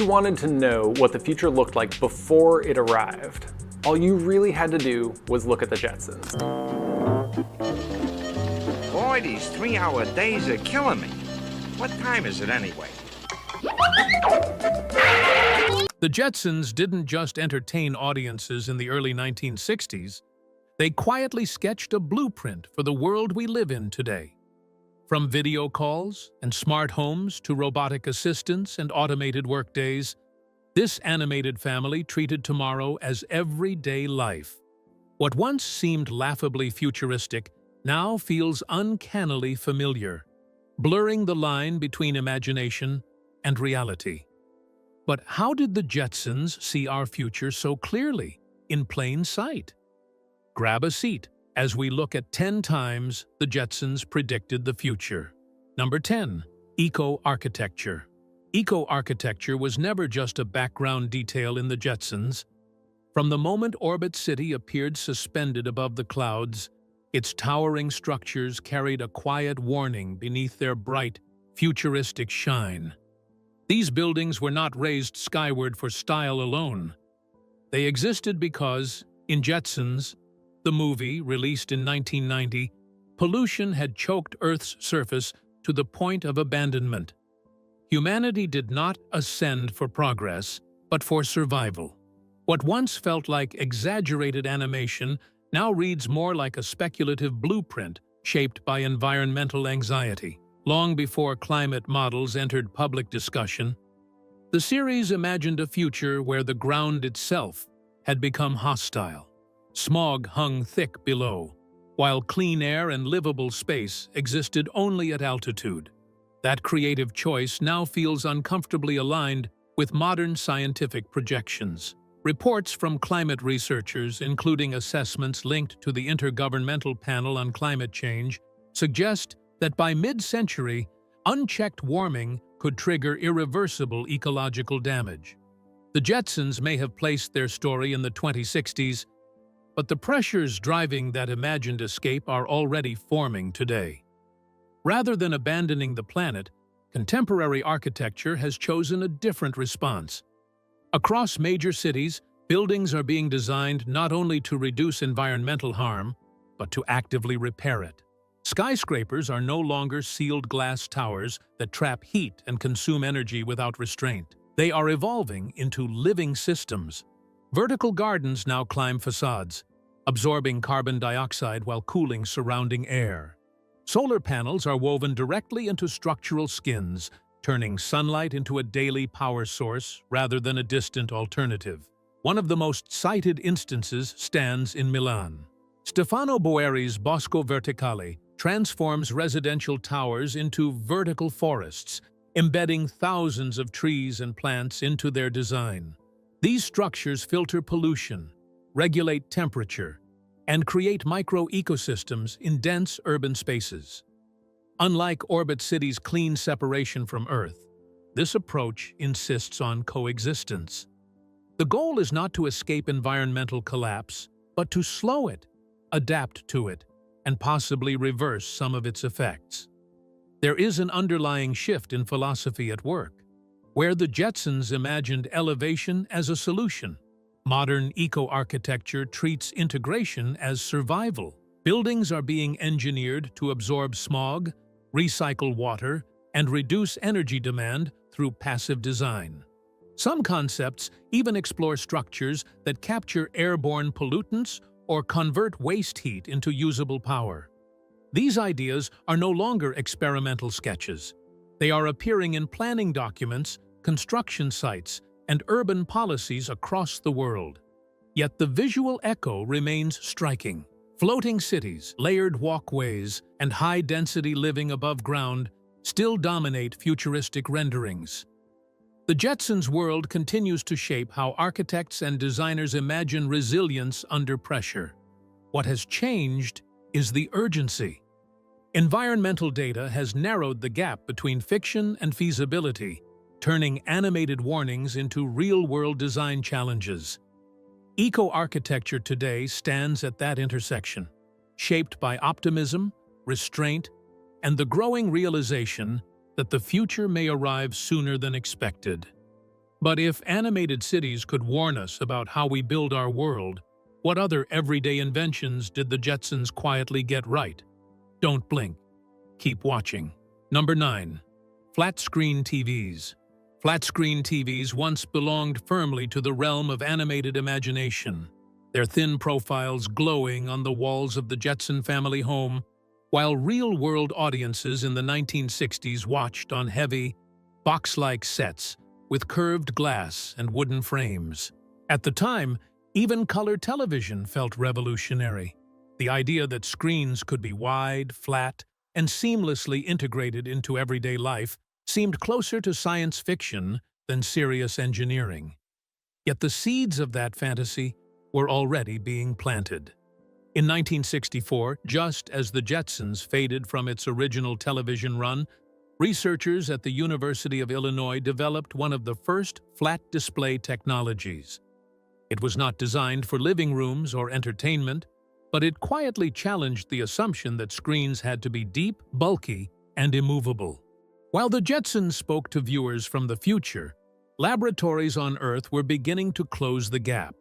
wanted to know what the future looked like before it arrived, all you really had to do was look at the Jetsons. Boy, these 3-hour days are killing me. What time is it anyway? The Jetsons didn't just entertain audiences in the early 1960s, they quietly sketched a blueprint for the world we live in today. From video calls and smart homes to robotic assistants and automated workdays, this animated family treated tomorrow as everyday life. What once seemed laughably futuristic now feels uncannily familiar, blurring the line between imagination and reality. But how did the Jetsons see our future so clearly, in plain sight? Grab a seat as we look at 10 times the Jetsons predicted the future. Number 10. Eco-architecture. Eco-architecture was never just a background detail in the Jetsons. From the moment Orbit City appeared suspended above the clouds, its towering structures carried a quiet warning beneath their bright, futuristic shine. These buildings were not raised skyward for style alone. They existed because, in Jetsons, the movie, released in 1990, pollution had choked Earth's surface to the point of abandonment. Humanity did not ascend for progress, but for survival. What once felt like exaggerated animation now reads more like a speculative blueprint shaped by environmental anxiety. Long before climate models entered public discussion, the series imagined a future where the ground itself had become hostile. Smog hung thick below, while clean air and livable space existed only at altitude. That creative choice now feels uncomfortably aligned with modern scientific projections. Reports from climate researchers, including assessments linked to the Intergovernmental Panel on Climate Change, suggest that by mid-century, unchecked warming could trigger irreversible ecological damage. The Jetsons may have placed their story in the 2060s, but the pressures driving that imagined escape are already forming today. Rather than abandoning the planet, contemporary architecture has chosen a different response. Across major cities, buildings are being designed not only to reduce environmental harm, but to actively repair it. Skyscrapers are no longer sealed glass towers that trap heat and consume energy without restraint. They are evolving into living systems. Vertical gardens now climb facades, absorbing carbon dioxide while cooling surrounding air. Solar panels are woven directly into structural skins, turning sunlight into a daily power source rather than a distant alternative. One of the most cited instances stands in Milan. Stefano Boeri's Bosco Verticale transforms residential towers into vertical forests, embedding thousands of trees and plants into their design. These structures filter pollution, regulate temperature, and create micro-ecosystems in dense urban spaces. Unlike Orbit City's clean separation from Earth, this approach insists on coexistence. The goal is not to escape environmental collapse, but to slow it, adapt to it, and possibly reverse some of its effects. There is an underlying shift in philosophy at work, where the Jetsons imagined elevation as a solution. Modern eco-architecture treats integration as survival. Buildings are being engineered to absorb smog, recycle water, and reduce energy demand through passive design. Some concepts even explore structures that capture airborne pollutants or convert waste heat into usable power. These ideas are no longer experimental sketches. They are appearing in planning documents, construction sites, and urban policies across the world. Yet the visual echo remains striking. Floating cities, layered walkways, and high-density living above ground still dominate futuristic renderings. The Jetsons' world continues to shape how architects and designers imagine resilience under pressure. What has changed is the urgency. Environmental data has narrowed the gap between fiction and feasibility, turning animated warnings into real-world design challenges. Eco-architecture today stands at that intersection, shaped by optimism, restraint, and the growing realization that the future may arrive sooner than expected. But if animated cities could warn us about how we build our world, what other everyday inventions did the Jetsons quietly get right? Don't blink. Keep watching. Number 9. Flat-screen TVs. Flat-screen TVs once belonged firmly to the realm of animated imagination, their thin profiles glowing on the walls of the Jetson family home, while real-world audiences in the 1960s watched on heavy, box-like sets with curved glass and wooden frames. At the time, even color television felt revolutionary. The idea that screens could be wide, flat, and seamlessly integrated into everyday life seemed closer to science fiction than serious engineering. Yet the seeds of that fantasy were already being planted. In 1964, just as the Jetsons faded from its original television run, researchers at the University of Illinois developed one of the first flat display technologies. It was not designed for living rooms or entertainment, but it quietly challenged the assumption that screens had to be deep, bulky, and immovable. While the Jetsons spoke to viewers from the future, laboratories on Earth were beginning to close the gap.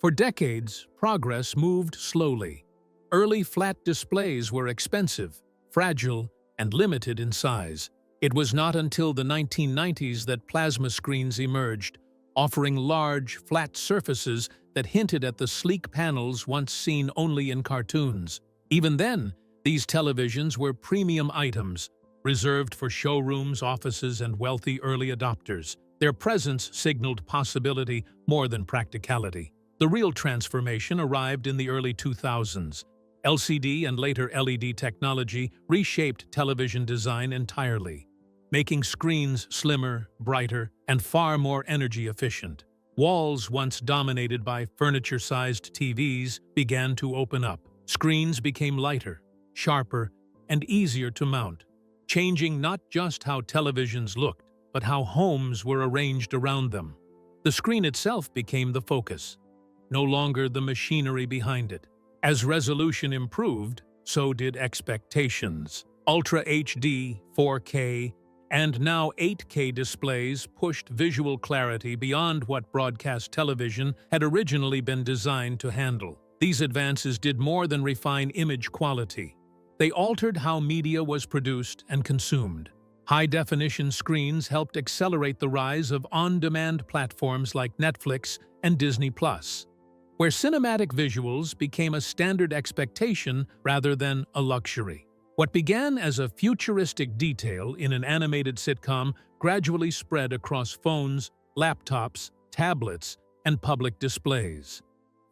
For decades, progress moved slowly. Early flat displays were expensive, fragile, and limited in size. It was not until the 1990s that plasma screens emerged, offering large, flat surfaces that hinted at the sleek panels once seen only in cartoons. Even then, these televisions were premium items, reserved for showrooms, offices, and wealthy early adopters. Their presence signaled possibility more than practicality. The real transformation arrived in the early 2000s. LCD and later LED technology reshaped television design entirely, making screens slimmer, brighter, and far more energy efficient. Walls once dominated by furniture-sized TVs began to open up. Screens became lighter, sharper, and easier to mount, changing not just how televisions looked, but how homes were arranged around them. The screen itself became the focus, no longer the machinery behind it. As resolution improved, so did expectations. Ultra HD, 4K, and now 8K displays pushed visual clarity beyond what broadcast television had originally been designed to handle. These advances did more than refine image quality. They altered how media was produced and consumed. High-definition screens helped accelerate the rise of on-demand platforms like Netflix and Disney+, where cinematic visuals became a standard expectation rather than a luxury. What began as a futuristic detail in an animated sitcom gradually spread across phones, laptops, tablets, and public displays.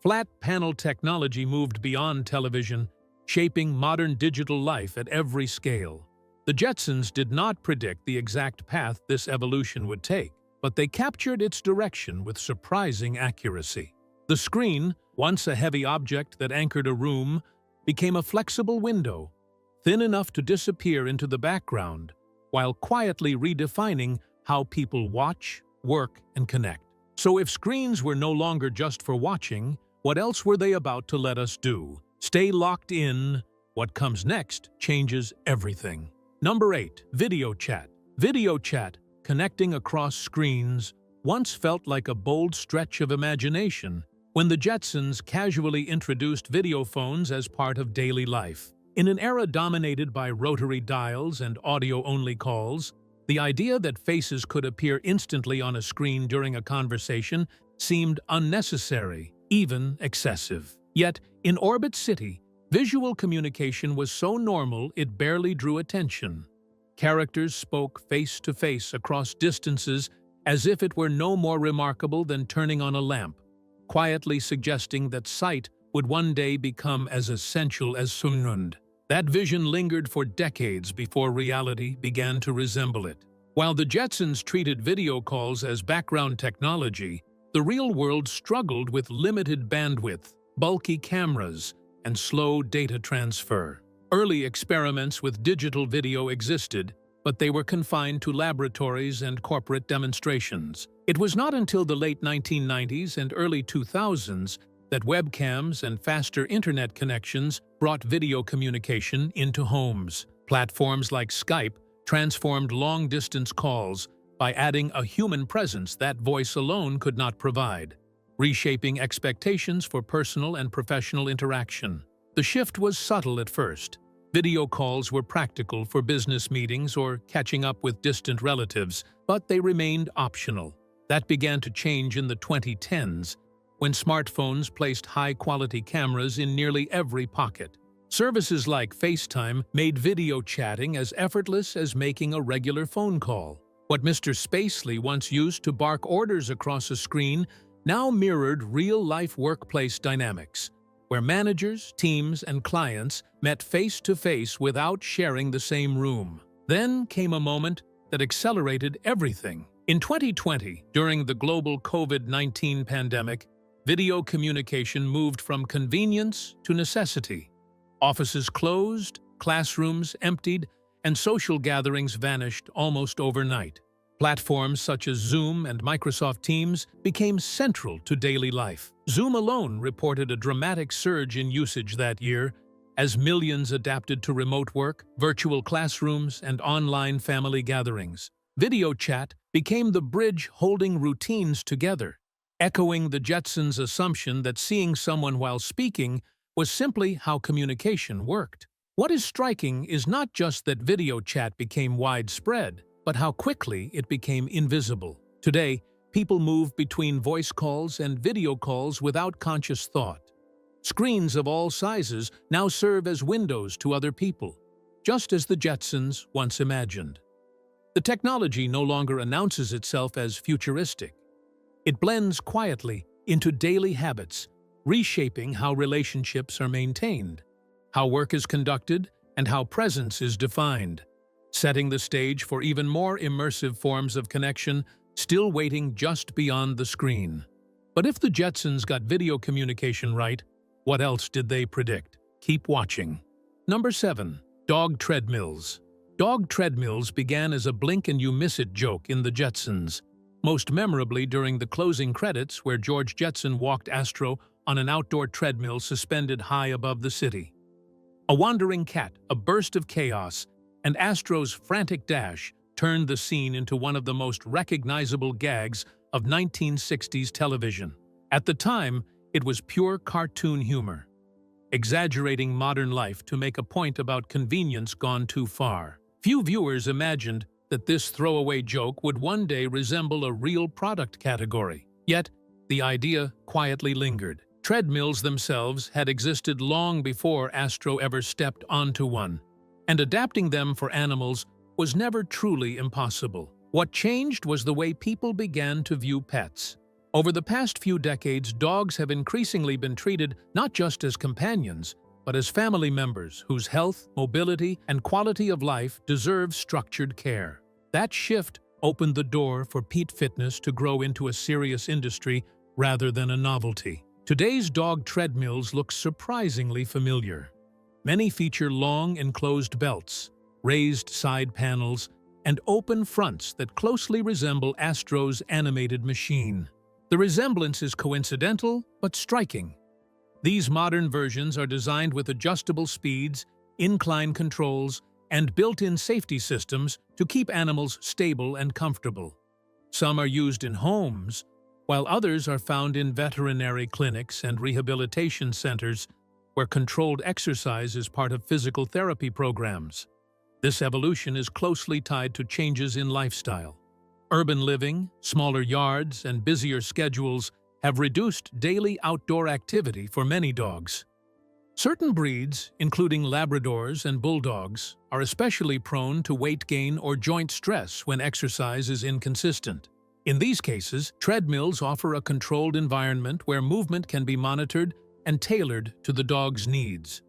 Flat panel technology moved beyond television, shaping modern digital life at every scale. The Jetsons did not predict the exact path this evolution would take, but they captured its direction with surprising accuracy. The screen, once a heavy object that anchored a room, became a flexible window, thin enough to disappear into the background, while quietly redefining how people watch, work, and connect. So if screens were no longer just for watching, what else were they about to let us do? Stay locked in. What comes next changes everything. Number 8. Video chat. Video chat, connecting across screens, once felt like a bold stretch of imagination when the Jetsons casually introduced video phones as part of daily life. In an era dominated by rotary dials and audio-only calls, the idea that faces could appear instantly on a screen during a conversation seemed unnecessary, even excessive. Yet, in Orbit City, visual communication was so normal it barely drew attention. Characters spoke face-to-face across distances as if it were no more remarkable than turning on a lamp, quietly suggesting that sight would one day become as essential as sound. That vision lingered for decades before reality began to resemble it. While the Jetsons treated video calls as background technology, the real world struggled with limited bandwidth, bulky cameras, and slow data transfer. Early experiments with digital video existed, but they were confined to laboratories and corporate demonstrations. It was not until the late 1990s and early 2000s that webcams and faster internet connections brought video communication into homes. Platforms like Skype transformed long-distance calls by adding a human presence that voice alone could not provide, reshaping expectations for personal and professional interaction. The shift was subtle at first. Video calls were practical for business meetings or catching up with distant relatives, but they remained optional. That began to change in the 2010s, when smartphones placed high-quality cameras in nearly every pocket. Services like FaceTime made video chatting as effortless as making a regular phone call. What Mr. Spacely once used to bark orders across a screen now mirrored real-life workplace dynamics, where managers, teams, and clients met face-to-face without sharing the same room. Then came a moment that accelerated everything. In 2020, during the global COVID-19 pandemic, video communication moved from convenience to necessity. Offices closed, classrooms emptied, and social gatherings vanished almost overnight. Platforms such as Zoom and Microsoft Teams became central to daily life. Zoom alone reported a dramatic surge in usage that year as millions adapted to remote work, virtual classrooms, and online family gatherings. Video chat became the bridge holding routines together, echoing the Jetsons' assumption that seeing someone while speaking was simply how communication worked. What is striking is not just that video chat became widespread, but how quickly it became invisible. Today, people move between voice calls and video calls without conscious thought. Screens of all sizes now serve as windows to other people, just as the Jetsons once imagined. The technology no longer announces itself as futuristic. It blends quietly into daily habits, reshaping how relationships are maintained, how work is conducted, and how presence is defined, setting the stage for even more immersive forms of connection still waiting just beyond the screen. But if the Jetsons got video communication right, what else did they predict? Keep watching. Number 7. Dog treadmills. Dog treadmills began as a blink-and-you-miss-it joke in the Jetsons, most memorably during the closing credits where George Jetson walked Astro on an outdoor treadmill suspended high above the city. A wandering cat, a burst of chaos, and Astro's frantic dash turned the scene into one of the most recognizable gags of 1960s television. At the time, it was pure cartoon humor, exaggerating modern life to make a point about convenience gone too far. Few viewers imagined that this throwaway joke would one day resemble a real product category. Yet, the idea quietly lingered. Treadmills themselves had existed long before Astro ever stepped onto one, and adapting them for animals was never truly impossible. What changed was the way people began to view pets. Over the past few decades, dogs have increasingly been treated not just as companions, but as family members whose health, mobility, and quality of life deserve structured care. That shift opened the door for pet fitness to grow into a serious industry rather than a novelty. Today's dog treadmills look surprisingly familiar. Many feature long enclosed belts, raised side panels, and open fronts that closely resemble Astro's animated machine. The resemblance is coincidental but striking. These modern versions are designed with adjustable speeds, incline controls, and built-in safety systems to keep animals stable and comfortable. Some are used in homes, while others are found in veterinary clinics and rehabilitation centers where controlled exercise is part of physical therapy programs. This evolution is closely tied to changes in lifestyle. Urban living, smaller yards, and busier schedules have reduced daily outdoor activity for many dogs. Certain breeds, including Labradors and Bulldogs, are especially prone to weight gain or joint stress when exercise is inconsistent. In these cases, treadmills offer a controlled environment where movement can be monitored and tailored to the dog's needs.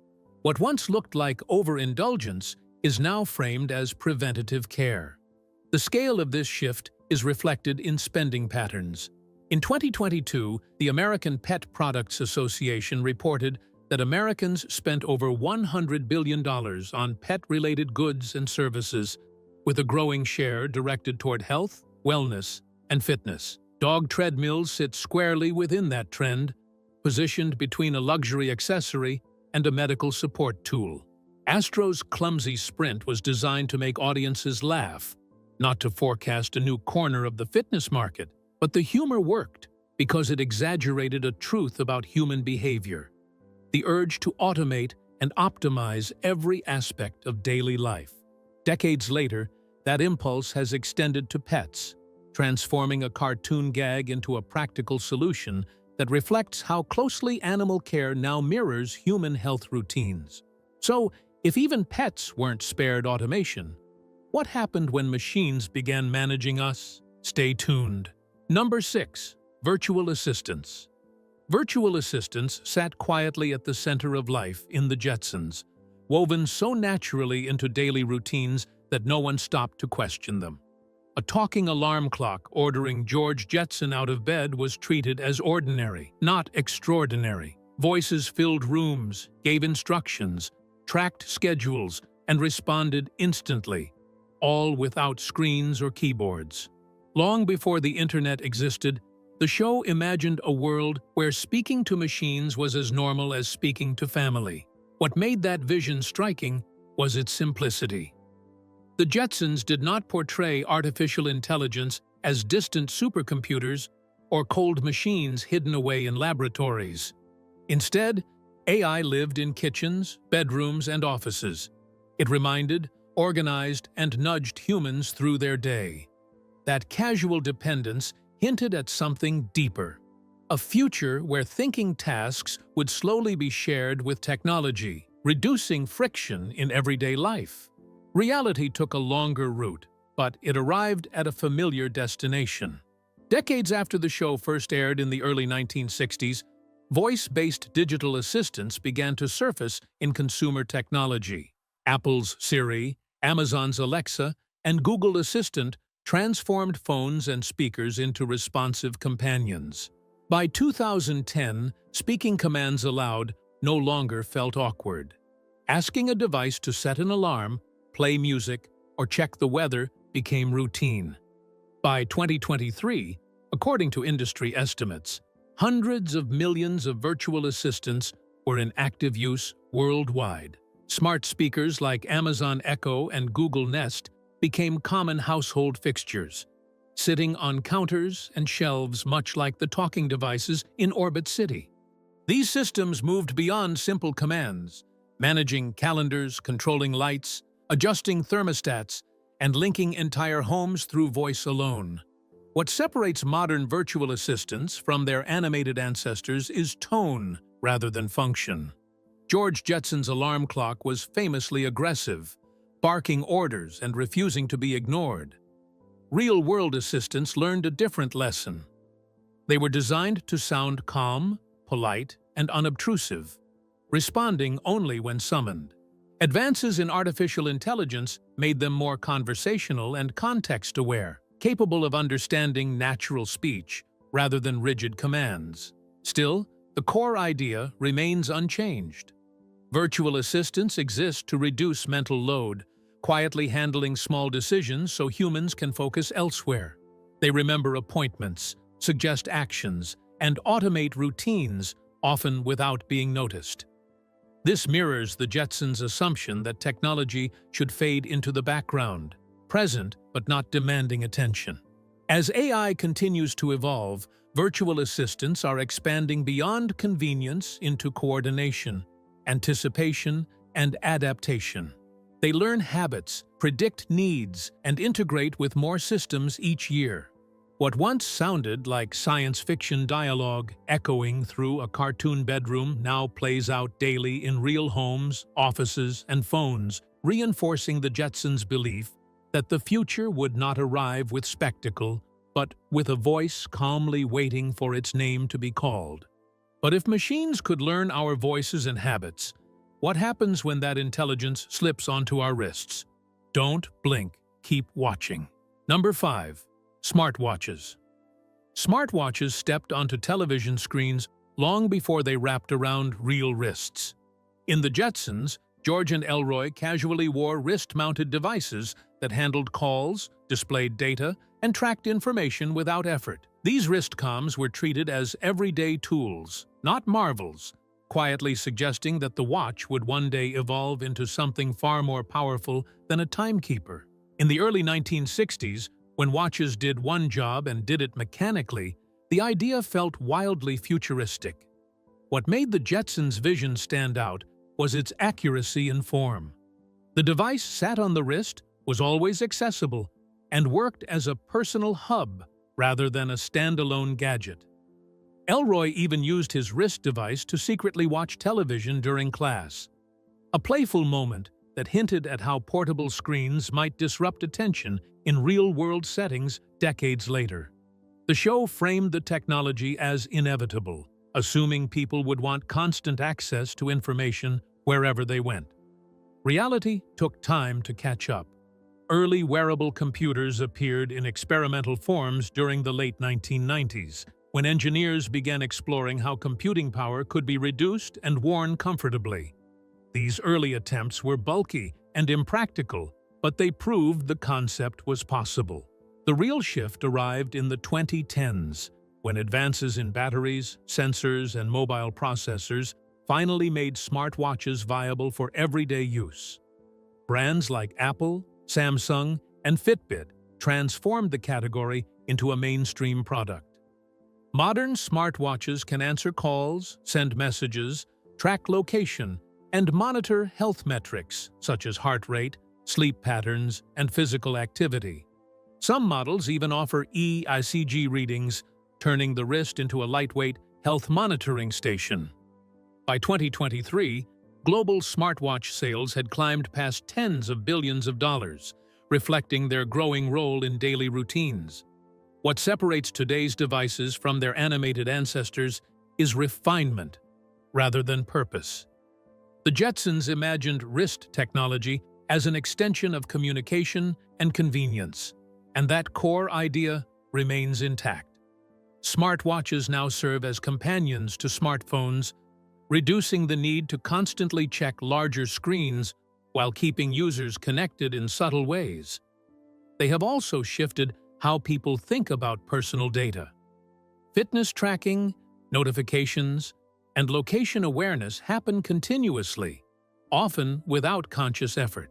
What once looked like overindulgence is now framed as preventative care. The scale of this shift is reflected in spending patterns. In 2022, the American Pet Products Association reported that Americans spent over $100 billion on pet-related goods and services, with a growing share directed toward health, wellness, and fitness. Dog treadmills sit squarely within that trend, positioned between a luxury accessory and a medical support tool. Astro's clumsy sprint was designed to make audiences laugh, not to forecast a new corner of the fitness market, but the humor worked because it exaggerated a truth about human behavior: the urge to automate and optimize every aspect of daily life. Decades later, that impulse has extended to pets, transforming a cartoon gag into a practical solution that reflects how closely animal care now mirrors human health routines. So, if even pets weren't spared automation, what happened when machines began managing us? Stay tuned. Number 6. Virtual assistants. Virtual assistants sat quietly at the center of life in the Jetsons, woven so naturally into daily routines that no one stopped to question them. A talking alarm clock ordering George Jetson out of bed was treated as ordinary, not extraordinary. Voices filled rooms, gave instructions, tracked schedules, and responded instantly, all without screens or keyboards. Long before the internet existed, the show imagined a world where speaking to machines was as normal as speaking to family. What made that vision striking was its simplicity. The Jetsons did not portray artificial intelligence as distant supercomputers or cold machines hidden away in laboratories. Instead, AI lived in kitchens, bedrooms, and offices. It reminded, organized, and nudged humans through their day. That casual dependence hinted at something deeper: a future where thinking tasks would slowly be shared with technology, reducing friction in everyday life. Reality took a longer route, but it arrived at a familiar destination. Decades after the show first aired in the early 1960s, voice-based digital assistants began to surface in consumer technology. Apple's Siri, Amazon's Alexa, and Google Assistant transformed phones and speakers into responsive companions. By 2010, speaking commands aloud no longer felt awkward. Asking a device to set an alarm, play music, or check the weather became routine. By 2023, according to industry estimates, hundreds of millions of virtual assistants were in active use worldwide. Smart speakers like Amazon Echo and Google Nest became common household fixtures, sitting on counters and shelves much like the talking devices in Orbit City. These systems moved beyond simple commands, managing calendars, controlling lights, adjusting thermostats, and linking entire homes through voice alone. What separates modern virtual assistants from their animated ancestors is tone rather than function. George Jetson's alarm clock was famously aggressive, barking orders and refusing to be ignored. Real-world assistants learned a different lesson. They were designed to sound calm, polite, and unobtrusive, responding only when summoned. Advances in artificial intelligence made them more conversational and context-aware, capable of understanding natural speech rather than rigid commands. Still, the core idea remains unchanged. Virtual assistants exist to reduce mental load, quietly handling small decisions so humans can focus elsewhere. They remember appointments, suggest actions, and automate routines, often without being noticed. This mirrors the Jetsons' assumption that technology should fade into the background, present but not demanding attention. As AI continues to evolve, virtual assistants are expanding beyond convenience into coordination, anticipation, and adaptation. They learn habits, predict needs, and integrate with more systems each year. What once sounded like science fiction dialogue echoing through a cartoon bedroom now plays out daily in real homes, offices, and phones, reinforcing the Jetsons' belief that the future would not arrive with spectacle, but with a voice calmly waiting for its name to be called. But if machines could learn our voices and habits, what happens when that intelligence slips onto our wrists? Don't blink, keep watching. Number 5. Smartwatches. Smartwatches stepped onto television screens long before they wrapped around real wrists. In the Jetsons, George and Elroy casually wore wrist-mounted devices that handled calls, displayed data, and tracked information without effort. These wristcoms were treated as everyday tools, not marvels, quietly suggesting that the watch would one day evolve into something far more powerful than a timekeeper. In the early 1960s, when watches did one job and did it mechanically, the idea felt wildly futuristic. What made the Jetsons' vision stand out was its accuracy and form. The device sat on the wrist, was always accessible, and worked as a personal hub rather than a standalone gadget. Elroy even used his wrist device to secretly watch television during class. A playful moment that hinted at how portable screens might disrupt attention in real-world settings decades later. The show framed the technology as inevitable, assuming people would want constant access to information wherever they went. Reality took time to catch up. Early wearable computers appeared in experimental forms during the late 1990s, when engineers began exploring how computing power could be reduced and worn comfortably. These early attempts were bulky and impractical, but they proved the concept was possible. The real shift arrived in the 2010s, when advances in batteries, sensors, and mobile processors finally made smartwatches viable for everyday use. Brands like Apple, Samsung, and Fitbit transformed the category into a mainstream product. Modern smartwatches can answer calls, send messages, track location, and monitor health metrics such as heart rate, sleep patterns, and physical activity. Some models even offer ECG readings, turning the wrist into a lightweight health monitoring station. By 2023, global smartwatch sales had climbed past tens of billions of dollars, reflecting their growing role in daily routines. What separates today's devices from their animated ancestors is refinement rather than purpose. The Jetsons imagined wrist technology as an extension of communication and convenience, and that core idea remains intact. Smartwatches now serve as companions to smartphones, reducing the need to constantly check larger screens while keeping users connected in subtle ways. They have also shifted how people think about personal data. Fitness tracking, notifications, and location awareness happen continuously, often without conscious effort.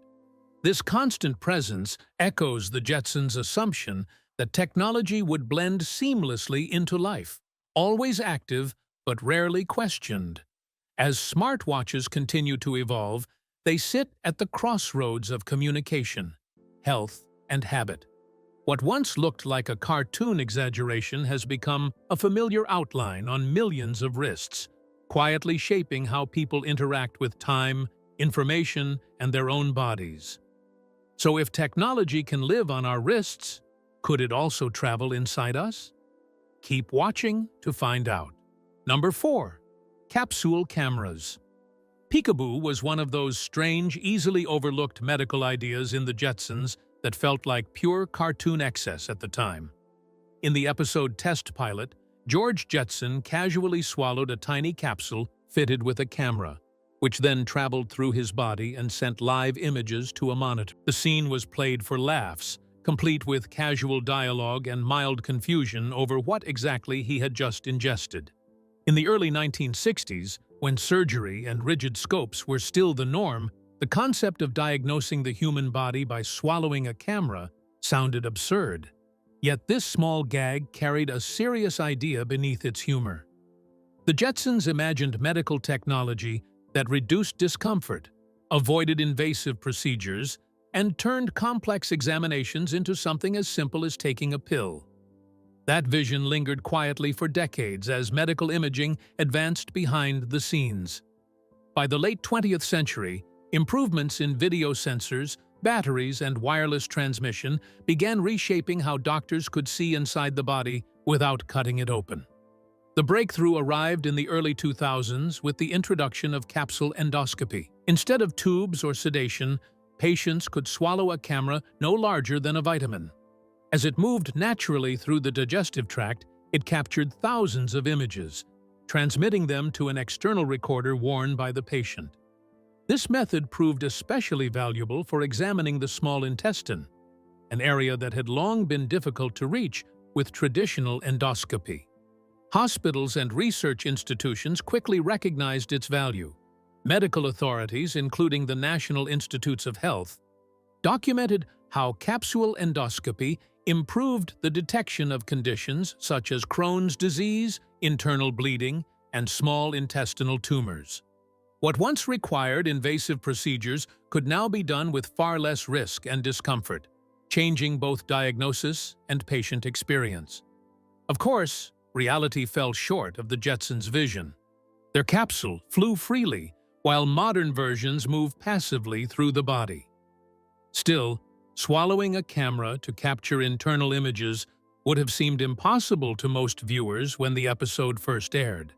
This constant presence echoes the Jetsons' assumption that technology would blend seamlessly into life, always active but rarely questioned. As smartwatches continue to evolve, they sit at the crossroads of communication, health, and habit. What once looked like a cartoon exaggeration has become a familiar outline on millions of wrists, quietly shaping how people interact with time, information, and their own bodies. So if technology can live on our wrists, could it also travel inside us? Keep watching to find out. Number 4. Capsule cameras. Peekaboo was one of those strange, easily overlooked medical ideas in the Jetsons that felt like pure cartoon excess at the time. In the episode Test Pilot, George Jetson casually swallowed a tiny capsule fitted with a camera, which then traveled through his body and sent live images to a monitor. The scene was played for laughs, complete with casual dialogue and mild confusion over what exactly he had just ingested. In the early 1960s, when surgery and rigid scopes were still the norm, the concept of diagnosing the human body by swallowing a camera sounded absurd. Yet this small gag carried a serious idea beneath its humor. The Jetsons imagined medical technology that reduced discomfort, avoided invasive procedures, and turned complex examinations into something as simple as taking a pill. That vision lingered quietly for decades as medical imaging advanced behind the scenes. By the late 20th century, improvements in video sensors, batteries, and wireless transmission began reshaping how doctors could see inside the body without cutting it open. The breakthrough arrived in the early 2000s with the introduction of capsule endoscopy. Instead of tubes or sedation, patients could swallow a camera no larger than a vitamin. As it moved naturally through the digestive tract, it captured thousands of images, transmitting them to an external recorder worn by the patient. This method proved especially valuable for examining the small intestine, an area that had long been difficult to reach with traditional endoscopy. Hospitals and research institutions quickly recognized its value. Medical authorities, including the National Institutes of Health, documented how capsule endoscopy improved the detection of conditions such as Crohn's disease, internal bleeding, and small intestinal tumors. What once required invasive procedures could now be done with far less risk and discomfort, changing both diagnosis and patient experience. Of course, reality fell short of the Jetsons' vision. Their capsule flew freely, while modern versions move passively through the body. Still, swallowing a camera to capture internal images would have seemed impossible to most viewers when the episode first aired.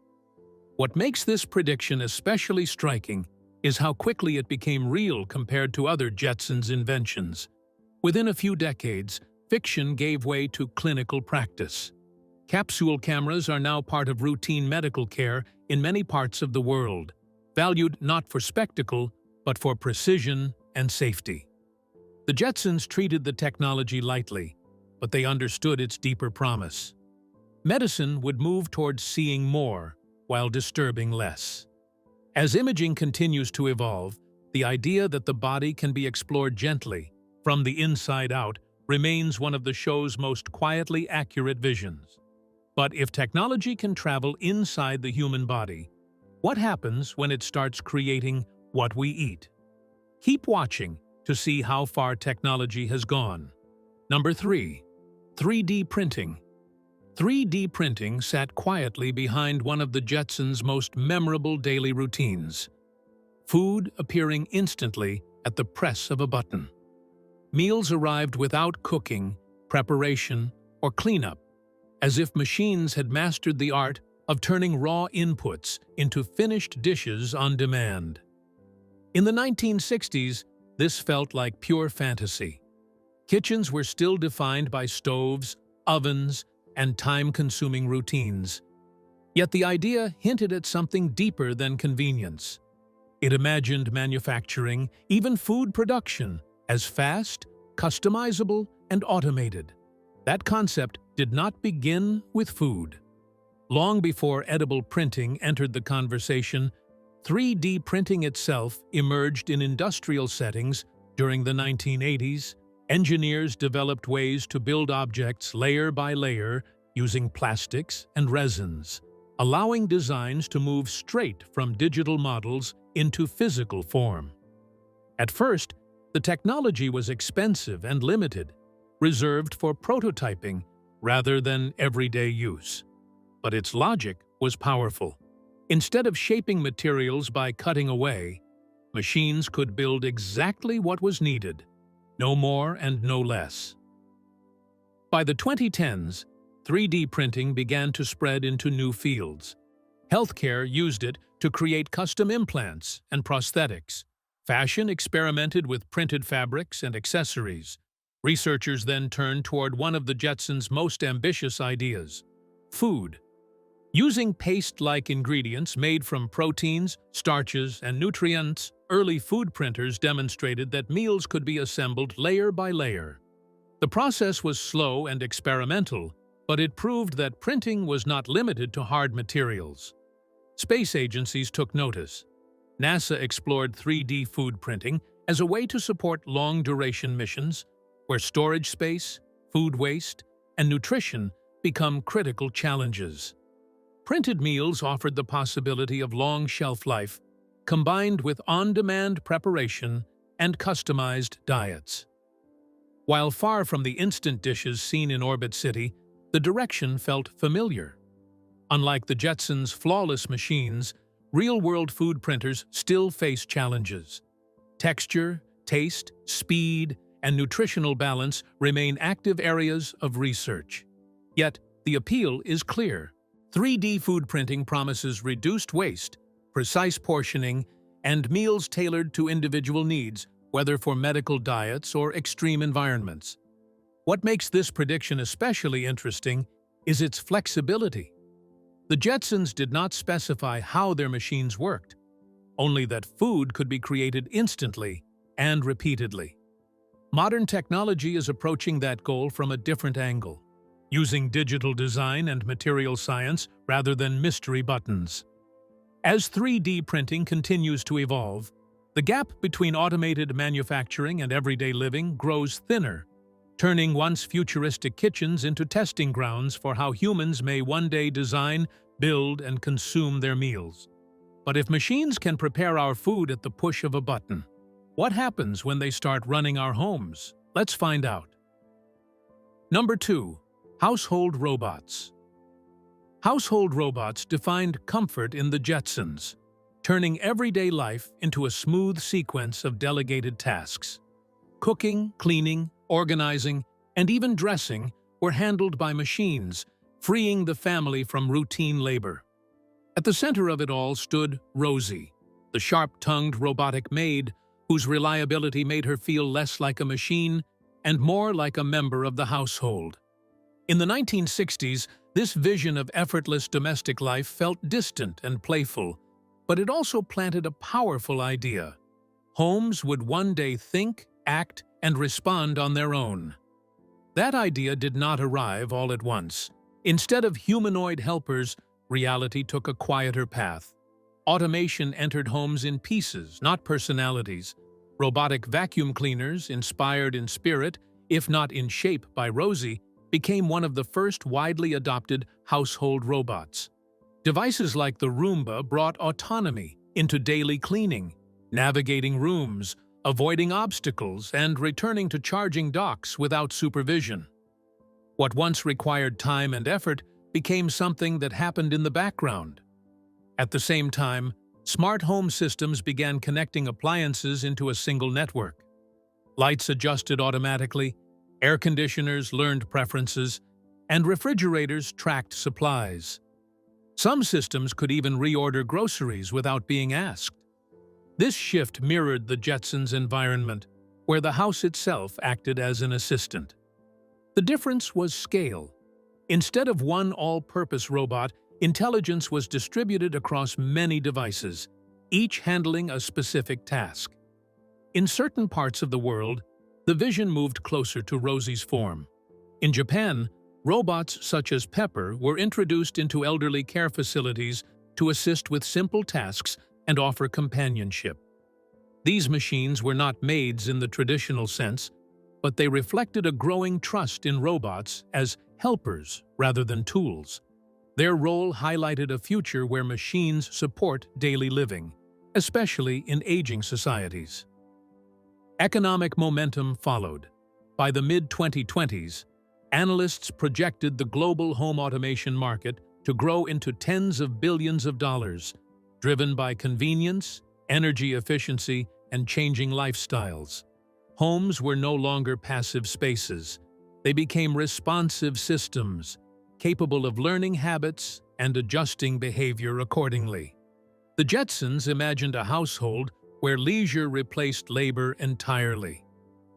What makes this prediction especially striking is how quickly it became real compared to other Jetsons inventions. Within a few decades, fiction gave way to clinical practice. Capsule cameras are now part of routine medical care in many parts of the world, valued not for spectacle, but for precision and safety. The Jetsons treated the technology lightly, but they understood its deeper promise. Medicine would move towards seeing more, while disturbing less. As imaging continues to evolve, the idea that the body can be explored gently, from the inside out, remains one of the show's most quietly accurate visions. But if technology can travel inside the human body, what happens when it starts creating what we eat? Keep watching to see how far technology has gone. Number 3. 3D printing. 3D printing sat quietly behind one of the Jetsons' most memorable daily routines: food appearing instantly at the press of a button. Meals arrived without cooking, preparation, or cleanup, as if machines had mastered the art of turning raw inputs into finished dishes on demand. In the 1960s, this felt like pure fantasy. Kitchens were still defined by stoves, ovens, and time-consuming routines. Yet the idea hinted at something deeper than convenience. It imagined manufacturing, even food production, as fast, customizable, and automated. That concept did not begin with food. Long before edible printing entered the conversation, 3D printing itself emerged in industrial settings. During the 1980s, engineers developed ways to build objects layer by layer using plastics and resins, allowing designs to move straight from digital models into physical form. At first, the technology was expensive and limited, reserved for prototyping rather than everyday use. But its logic was powerful. Instead of shaping materials by cutting away, machines could build exactly what was needed, no more and no less. By the 2010s, 3D printing began to spread into new fields. Healthcare used it to create custom implants and prosthetics. Fashion experimented with printed fabrics and accessories. Researchers then turned toward one of the Jetsons' most ambitious ideas: food. Using paste-like ingredients made from proteins, starches, and nutrients, early food printers demonstrated that meals could be assembled layer by layer. The process was slow and experimental, but it proved that printing was not limited to hard materials. Space agencies took notice. NASA explored 3D food printing as a way to support long-duration missions, where storage space, food waste, and nutrition become critical challenges. Printed meals offered the possibility of long shelf life, combined with on-demand preparation and customized diets. While far from the instant dishes seen in Orbit City, the direction felt familiar. Unlike the Jetsons' flawless machines, real-world food printers still face challenges. Texture, taste, speed, and nutritional balance remain active areas of research. Yet, the appeal is clear. 3D food printing promises reduced waste, precise portioning, and meals tailored to individual needs, whether for medical diets or extreme environments. What makes this prediction especially interesting is its flexibility. The Jetsons did not specify how their machines worked, only that food could be created instantly and repeatedly. Modern technology is approaching that goal from a different angle, using digital design and material science rather than mystery buttons. As 3D printing continues to evolve, The gap between automated manufacturing and everyday living grows thinner, turning once futuristic kitchens into testing grounds for how humans may one day design, build, and consume their meals. But if machines can prepare our food at the push of a button, what happens when they start running our homes? Let's find out. Number 2. Household robots. Household robots defined comfort in the Jetsons, turning everyday life into a smooth sequence of delegated tasks. Cooking, cleaning, organizing, and even dressing were handled by machines, freeing the family from routine labor. At the center of it all stood Rosie, the sharp-tongued robotic maid whose reliability made her feel less like a machine and more like a member of the household. In the 1960s, this vision of effortless domestic life felt distant and playful, but it also planted a powerful idea. Homes would one day think, act, and respond on their own. That idea did not arrive all at once. Instead of humanoid helpers, reality took a quieter path. Automation entered homes in pieces, not personalities. Robotic vacuum cleaners, inspired in spirit, if not in shape by Rosie, became one of the first widely adopted household robots. Devices like the Roomba brought autonomy into daily cleaning, navigating rooms, avoiding obstacles, and returning to charging docks without supervision. What once required time and effort became something that happened in the background. At the same time, smart home systems began connecting appliances into a single network. Lights adjusted automatically, air conditioners learned preferences, and refrigerators tracked supplies. Some systems could even reorder groceries without being asked. This shift mirrored the Jetsons' environment, where the house itself acted as an assistant. The difference was scale. Instead of one all-purpose robot, intelligence was distributed across many devices, each handling a specific task. In certain parts of the world, the vision moved closer to Rosie's form. In Japan, robots such as Pepper were introduced into elderly care facilities to assist with simple tasks and offer companionship. These machines were not maids in the traditional sense, but they reflected a growing trust in robots as helpers rather than tools. Their role highlighted a future where machines support daily living, especially in aging societies. Economic momentum followed. By the mid-2020s, analysts projected the global home automation market to grow into tens of billions of dollars, driven by convenience, energy efficiency, and changing lifestyles. Homes were no longer passive spaces. They became responsive systems, capable of learning habits and adjusting behavior accordingly. The Jetsons imagined a household where leisure replaced labor entirely.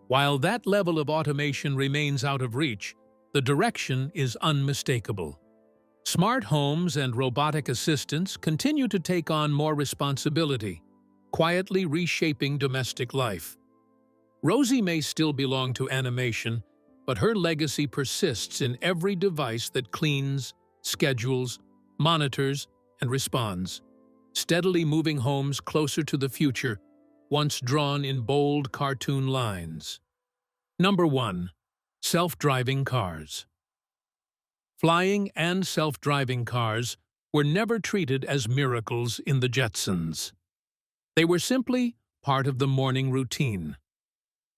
While that level of automation remains out of reach, the direction is unmistakable. Smart homes and robotic assistants continue to take on more responsibility, quietly reshaping domestic life. Rosie may still belong to animation, but her legacy persists in every device that cleans, schedules, monitors, and responds, steadily moving homes closer to the future, once drawn in bold cartoon lines. Number 1. Self-driving cars. Flying and self-driving cars were never treated as miracles in the Jetsons. They were simply part of the morning routine.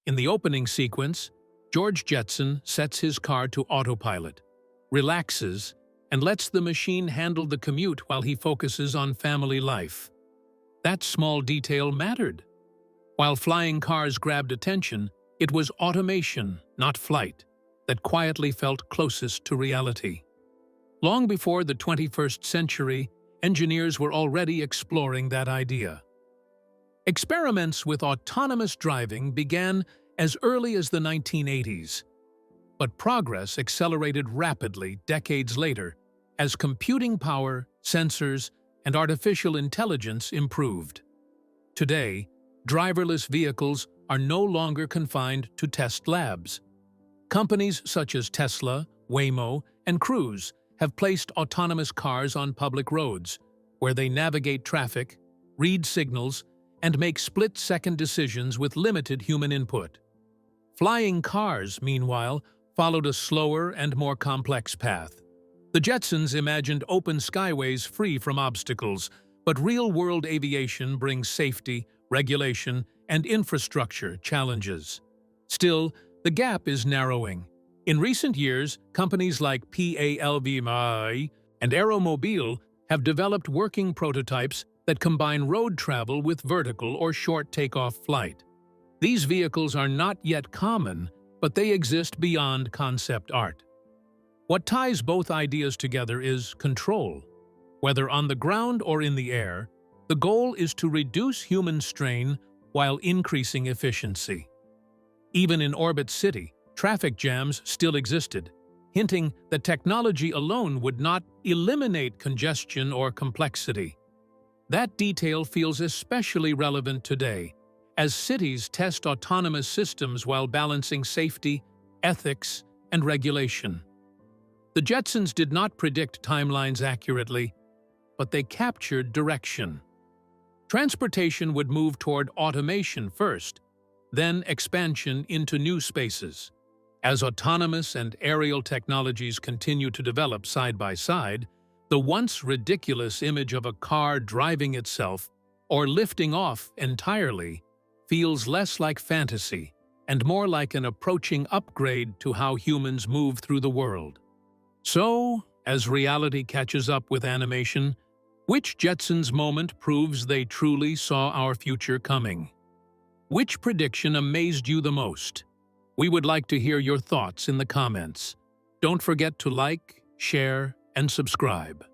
In the opening sequence, George Jetson sets his car to autopilot, relaxes, and lets the machine handle the commute while he focuses on family life. That small detail mattered. While flying cars grabbed attention, it was automation, not flight, that quietly felt closest to reality. Long before the 21st century, engineers were already exploring that idea. Experiments with autonomous driving began as early as the 1980s, but progress accelerated rapidly decades later as computing power, sensors, and artificial intelligence improved. Today, driverless vehicles are no longer confined to test labs. Companies such as Tesla, Waymo, and Cruise have placed autonomous cars on public roads, where they navigate traffic, read signals, and make split-second decisions with limited human input. Flying cars, meanwhile, followed a slower and more complex path. The Jetsons imagined open skyways free from obstacles, but real-world aviation brings safety, regulation, and infrastructure challenges. Still, the gap is narrowing. In recent years, companies like PALVMI and Aeromobile have developed working prototypes that combine road travel with vertical or short takeoff flight. These vehicles are not yet common, but they exist beyond concept art. What ties both ideas together is control. Whether on the ground or in the air, the goal is to reduce human strain while increasing efficiency. Even in Orbit City, traffic jams still existed, hinting that technology alone would not eliminate congestion or complexity. That detail feels especially relevant today, as cities test autonomous systems while balancing safety, ethics, and regulation. The Jetsons did not predict timelines accurately, but they captured direction. Transportation would move toward automation first, then expansion into new spaces. As autonomous and aerial technologies continue to develop side by side, the once ridiculous image of a car driving itself or lifting off entirely feels less like fantasy and more like an approaching upgrade to how humans move through the world. So, as reality catches up with animation, which Jetsons moment proves they truly saw our future coming? Which prediction amazed you the most? We would like to hear your thoughts in the comments. Don't forget to like, share, and subscribe.